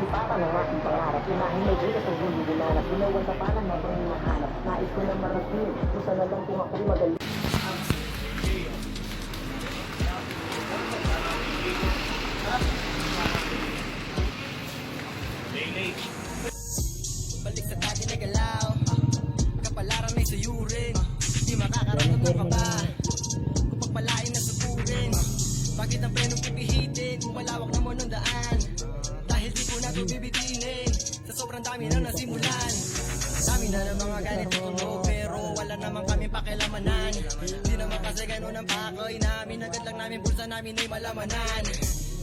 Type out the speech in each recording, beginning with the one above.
Kasipapan ng aking pangarap, hinahinay ko sa mundo ginanap. Ginawan sa parang nabang hinahanap. Nais ko na marating, kung sana lang kung ako'y magaling. Balik sa dati na galaw, kapalaran may sayurin. Di makakaramdam ng kaba, kung pagpalain na supurin. Bakit ang prenong pipihitin, kung malawak naman ang daan? Dahil di ko na ito bibitinin, sa sobrang dami na nasimulan. Dami na ng mga ganito tunog, pero wala naman kami pakilamanan. Di naman kasi ganun ang pakoy namin, agad lang namin bulsa namin ay malamanan.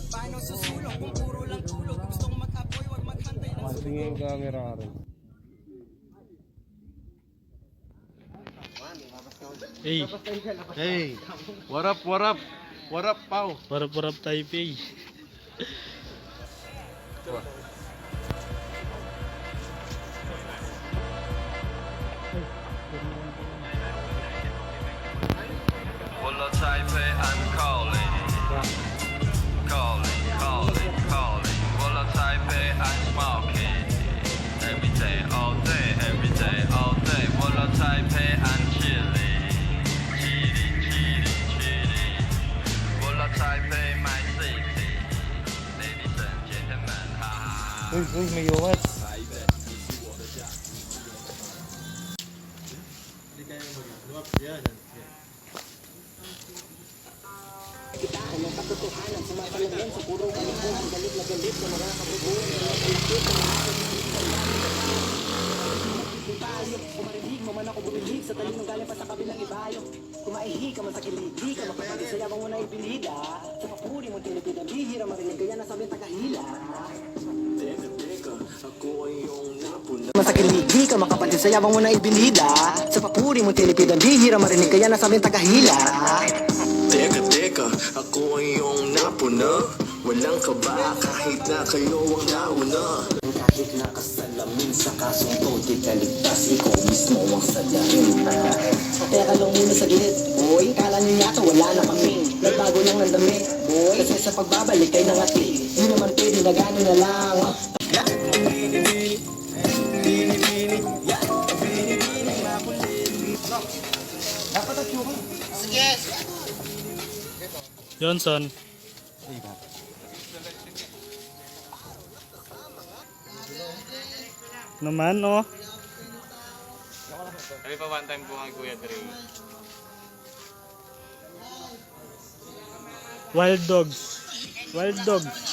Paano susulong kung puro lang tulog? Gustong mag-apoy, wag maghantay ng sunog. Tingin camera rin. Hey, Hey, what up, what up? What up, Pao? warap Taipei. Hello Taipei, I'm calling. Calling. Hello Taipei, I'm smoking. Every day, all day. Hello Taipei, I'm chilling. Hello Taipei, my city. Ladies and gentlemen, ha. Uy, may uwat. Kitaan ng katotohanan, sumasalagyan sa purong kalibuhan. Galit na galit na mga kabubuhan. Malakit na mga kung tayo, kumarinig mo man ako bumilig sa talinong galing pa sa kabilang ibayo. Kumaihi ka man sa kilig, di ka makapagod sa yabang mo na ipilida. Sa papuri mo tinipid ang bihira marinig, kaya nasabi tagahila. Sa kilig, di ka makapagod sa yabang mo na ipilida. Sa papuri mo tinipid ang bihira marinig, kaya nasabi tagahila. Teka, ako ang iyong napuna. Walang kaba kahit na kayo ang nauna. Kahit nakasalamin sa kasong to, di ka ligtas, ikaw mismo ang sadyain. Teka lang muna sa gilid, boy, kala niyo yata wala na kami. Nagbago lang ng damit, boy, kasi sa pagbabalik ay nangati. Di naman pwede na gano'n na lang. Johnson. Naman, oh. Kami pa one time po kay Kuya Dre. Wild dogs. Wild dogs.